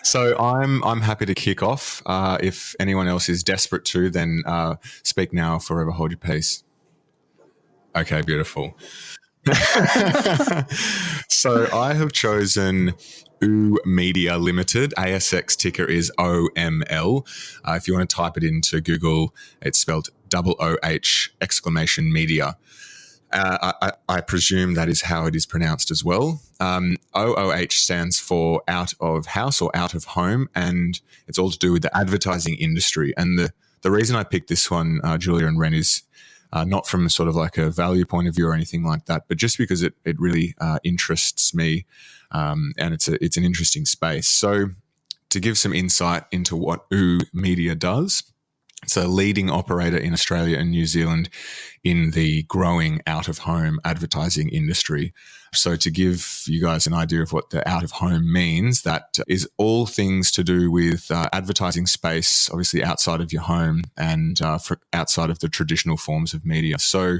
So I'm happy to kick off. If anyone else is desperate to, then speak now or forever hold your peace. Okay, beautiful. So I have chosen OO Media Limited. ASX ticker is OML. If you want to type it into Google, it's spelled OOH exclamation media. I presume that is how it is pronounced as well. OOH stands for out of house or out of home, and it's all to do with the advertising industry. And the reason I picked this one, Julia and Ren, is not from sort of like a value point of view or anything like that, but just because it really interests me, and it's an interesting space. So to give some insight into what OO Media does, it's a leading operator in Australia and New Zealand in the growing out-of-home advertising industry. So to give you guys an idea of what the out-of-home means, that is all things to do with advertising space, obviously outside of your home and outside of the traditional forms of media. So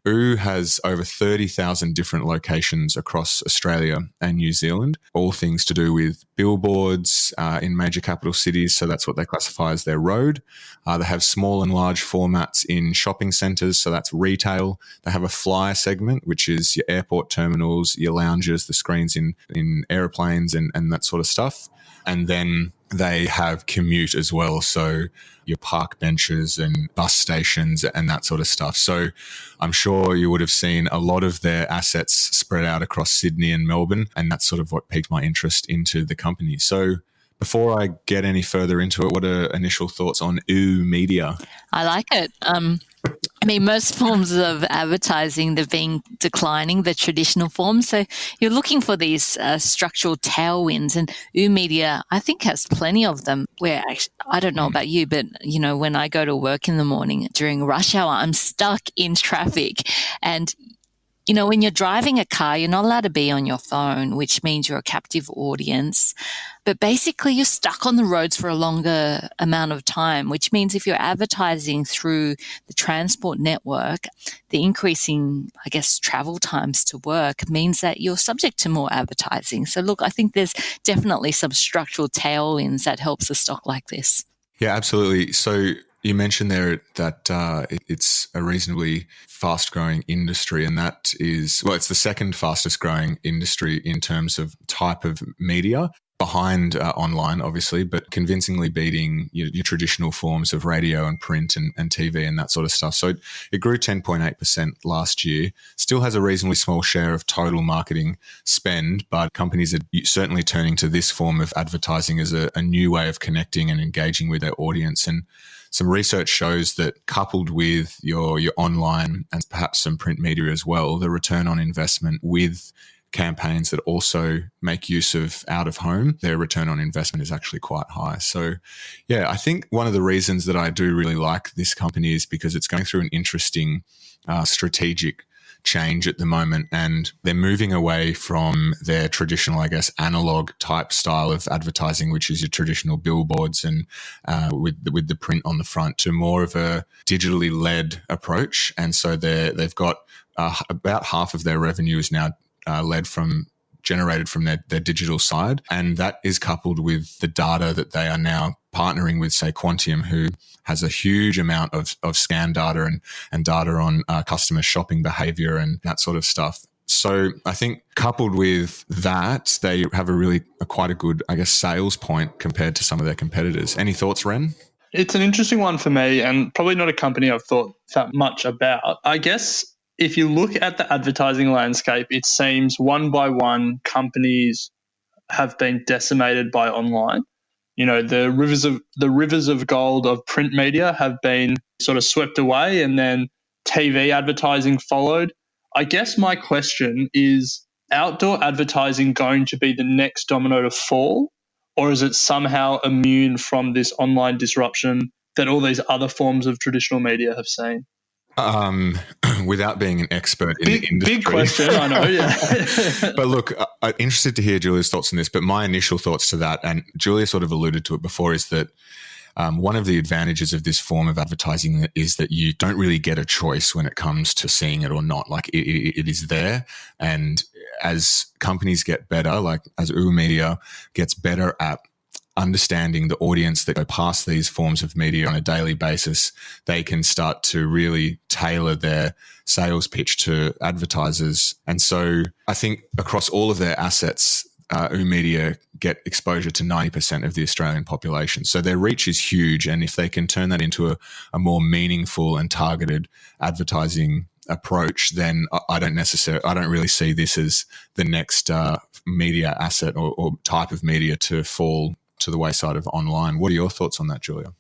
OO has over 30,000 different locations across Australia and New Zealand, all things to do with billboards in major capital cities. So that's what they classify as their road. They have small and large formats in shopping centres. So that's retail. They have a flyer segment, which is your airport terminals, your lounges, the screens in aeroplanes and that sort of stuff. And then they have commute as well. So your park benches and bus stations and that sort of stuff. So I'm sure you would have seen a lot of their assets spread out across Sydney and Melbourne. And that's sort of what piqued my interest into the company. So before I get any further into it, what are initial thoughts on OO Media? I like it. I mean, most forms of advertising, they've been declining, the traditional forms. So you're looking for these structural tailwinds, and OO Media, I think, has plenty of them. Where I don't know about you, but, you know, when I go to work in the morning during rush hour, I'm stuck in traffic. And you know, when you're driving a car, you're not allowed to be on your phone, which means you're a captive audience. But basically, you're stuck on the roads for a longer amount of time, which means if you're advertising through the transport network, the increasing, I guess, travel times to work means that you're subject to more advertising. So look, I think there's definitely some structural tailwinds that helps a stock like this. Yeah, absolutely. So you mentioned there that it's a reasonably fast-growing industry, and that is, well, it's the second fastest-growing industry in terms of type of media, behind online, obviously, but convincingly beating your traditional forms of radio and print and TV and that sort of stuff. So it grew 10.8% last year, still has a reasonably small share of total marketing spend, but companies are certainly turning to this form of advertising as a new way of connecting and engaging with their audience. And some research shows that coupled with your online and perhaps some print media as well, the return on investment with campaigns that also make use of out of home, their return on investment is actually quite high. So yeah, I think one of the reasons that I do really like this company is because it's going through an interesting strategic change at the moment, and they're moving away from their traditional, I guess, analog type style of advertising, which is your traditional billboards and with the print on the front, to more of a digitally led approach. And so they've got about half of their revenue is now generated from their digital side. And that is coupled with the data that they are now partnering with, say, Quantium, who has a huge amount of scan data and data on customer shopping behavior and that sort of stuff. So I think coupled with that, they have quite a good, I guess, sales point compared to some of their competitors. Any thoughts, Ren? It's an interesting one for me, and probably not a company I've thought that much about. I guess if you look at the advertising landscape, it seems one by one companies have been decimated by online. You know, the rivers of gold of print media have been sort of swept away, and then TV advertising followed. I guess my question is, outdoor advertising going to be the next domino to fall, or is it somehow immune from this online disruption that all these other forms of traditional media have seen? Without being an expert in the industry. Big question, I know, yeah. But look, I'm interested to hear Julia's thoughts on this, but my initial thoughts to that, and Julia sort of alluded to it before, is that one of the advantages of this form of advertising is that you don't really get a choice when it comes to seeing it or not. Like it is there. And as companies get better, like as OO Media gets better at understanding the audience that go past these forms of media on a daily basis, they can start to really tailor their sales pitch to advertisers. And so I think across all of their assets, Media get exposure to 90% of the Australian population. So their reach is huge. And if they can turn that into a more meaningful and targeted advertising approach, then I don't really see this as the next media asset or type of media to fall to the wayside of online. What are your thoughts on that, Julia?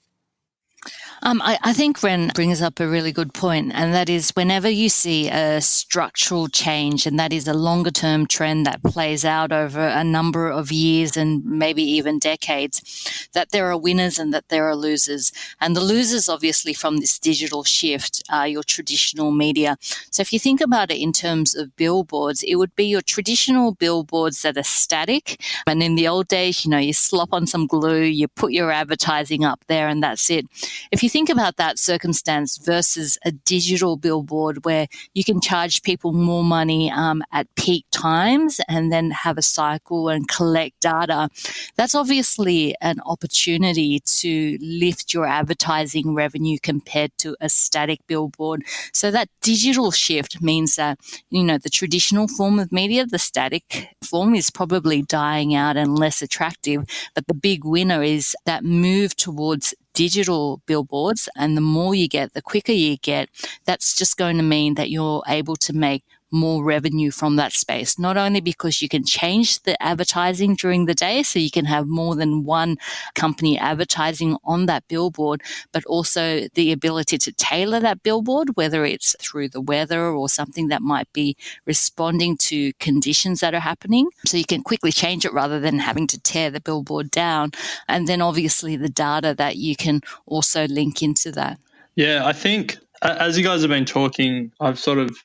I think Ren brings up a really good point, and that is whenever you see a structural change, and that is a longer term trend that plays out over a number of years and maybe even decades, that there are winners and that there are losers. And the losers, obviously, from this digital shift are your traditional media. So if you think about it in terms of billboards, it would be your traditional billboards that are static. And in the old days, you slop on some glue, you put your advertising up there, and that's it. If you think about that circumstance versus a digital billboard where you can charge people more money at peak times and then have a cycle and collect data, that's obviously an opportunity to lift your advertising revenue compared to a static billboard. So that digital shift means that, the traditional form of media, the static form, is probably dying out and less attractive. But the big winner is that move towards digital billboards, and the more you get, the quicker you get. That's just going to mean that you're able to make more revenue from that space, not only because you can change the advertising during the day, so you can have more than one company advertising on that billboard, but also the ability to tailor that billboard, whether it's through the weather or something that might be responding to conditions that are happening. So you can quickly change it rather than having to tear the billboard down. And then obviously the data that you can also link into that. Yeah, I think as you guys have been talking, I've sort of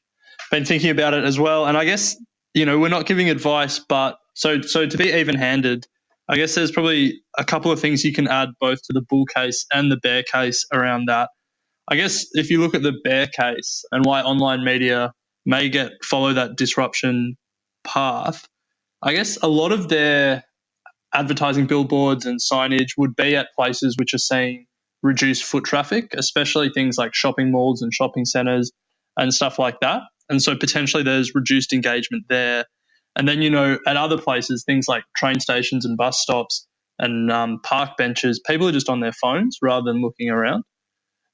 been thinking about it as well. And I guess, we're not giving advice, but so to be even-handed, I guess there's probably a couple of things you can add both to the bull case and the bear case around that. I guess if you look at the bear case and why online media may follow that disruption path, I guess a lot of their advertising billboards and signage would be at places which are seeing reduced foot traffic, especially things like shopping malls and shopping centres and stuff like that. And so potentially there's reduced engagement there. And then, at other places, things like train stations and bus stops and park benches, people are just on their phones rather than looking around.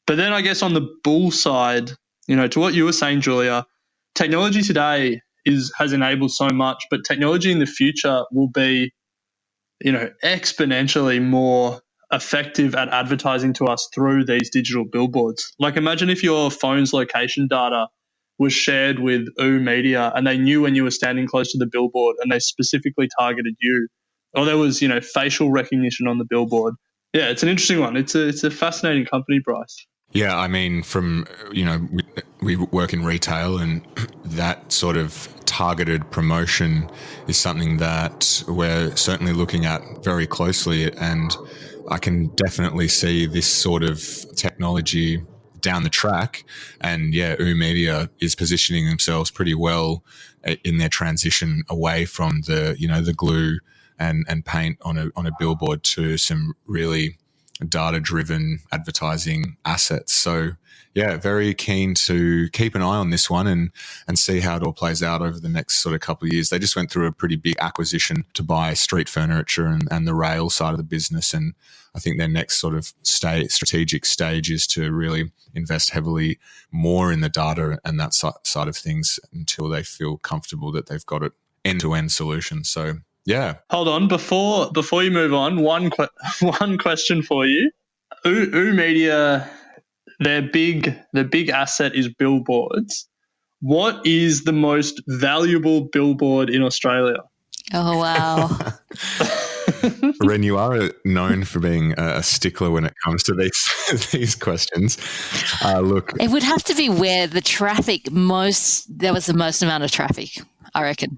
But then I guess on the bull side, to what you were saying, Julia, technology today has enabled so much, but technology in the future will be, exponentially more effective at advertising to us through these digital billboards. Like imagine if your phone's location data was shared with Media and they knew when you were standing close to the billboard and they specifically targeted you, or there was, facial recognition on the billboard. Yeah, it's an interesting one. It's a fascinating company, Bryce. Yeah, I mean, we work in retail, and that sort of targeted promotion is something that we're certainly looking at very closely, and I can definitely see this sort of technology down the track. And yeah, Media is positioning themselves pretty well in their transition away from the glue and paint on a billboard to some really data-driven advertising assets. So yeah, very keen to keep an eye on this one and see how it all plays out over the next sort of couple of years. They just went through a pretty big acquisition to buy Street Furniture and the rail side of the business. And I think their next sort of strategic stage is to really invest heavily more in the data and that side of things until they feel comfortable that they've got an end-to-end solution. So yeah. Hold on, before you move on, one question for you. Media, their big asset is billboards. What is the most valuable billboard in Australia? Oh wow. Ren, you are known for being a stickler when it comes to these questions. Look, it would have to be where there was the most amount of traffic, I reckon.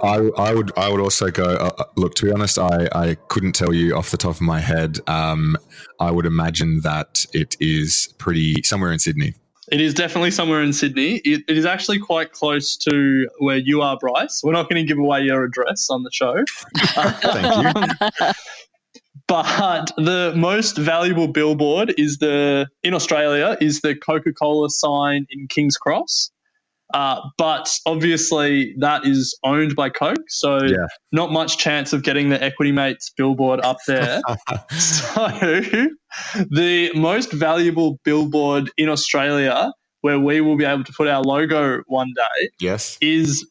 I would also go, look, to be honest, I couldn't tell you off the top of my head. I would imagine that it is somewhere in Sydney. It is definitely somewhere in Sydney. It is actually quite close to where you are, Bryce. We're not going to give away your address on the show. Thank you. But the most valuable billboard in Australia is the Coca-Cola sign in King's Cross. But obviously that is owned by Coke, so not much chance of getting the Equity Mates billboard up there. So the most valuable billboard in Australia, where we will be able to put our logo one day, is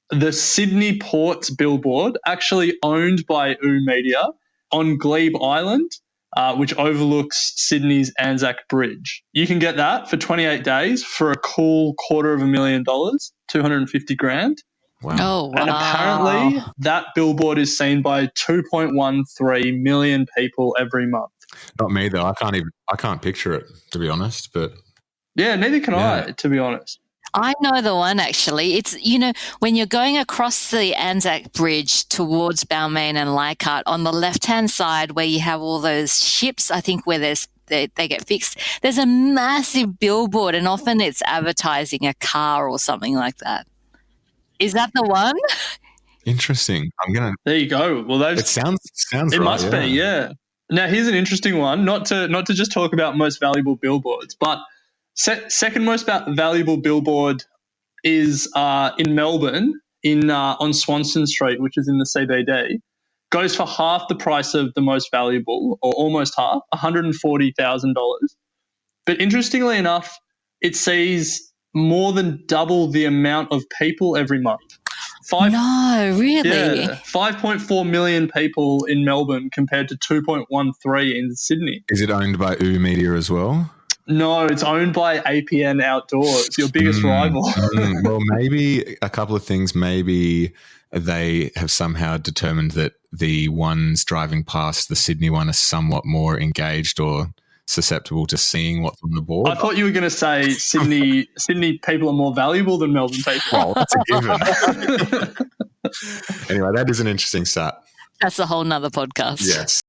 the Sydney Ports billboard, actually owned by Media, on Glebe Island, which overlooks Sydney's Anzac Bridge. You can get that for 28 days for a cool $250,000, $250,000. Wow. Oh, wow. And apparently that billboard is seen by 2.13 million people every month. Not me though. I can't picture it, to be honest. But yeah, neither can I, to be honest. I know the one actually. It's, when you're going across the Anzac Bridge towards Balmain and Leichhardt, on the left-hand side where you have all those ships, I think where they get fixed, there's a massive billboard, and often it's advertising a car or something like that. Is that the one? Interesting. There you go. Well, it sounds it right, must be, yeah. Now, here's an interesting one, not to just talk about most valuable billboards, but second most valuable billboard is in Melbourne, on Swanston Street, which is in the CBD. Goes for half the price of the most valuable, or almost half, $140,000. But interestingly enough, it sees more than double the amount of people every month. No, really? Yeah, 5.4 million people in Melbourne compared to 2.13 in Sydney. Is it owned by Media as well? No, it's owned by APN Outdoors, your biggest rival. Well, maybe a couple of things. Maybe they have somehow determined that the ones driving past the Sydney one are somewhat more engaged or susceptible to seeing what's on the board. I thought you were going to say Sydney people are more valuable than Melbourne people. Well, that's a given. Anyway, that is an interesting stat. That's a whole nother podcast. Yes.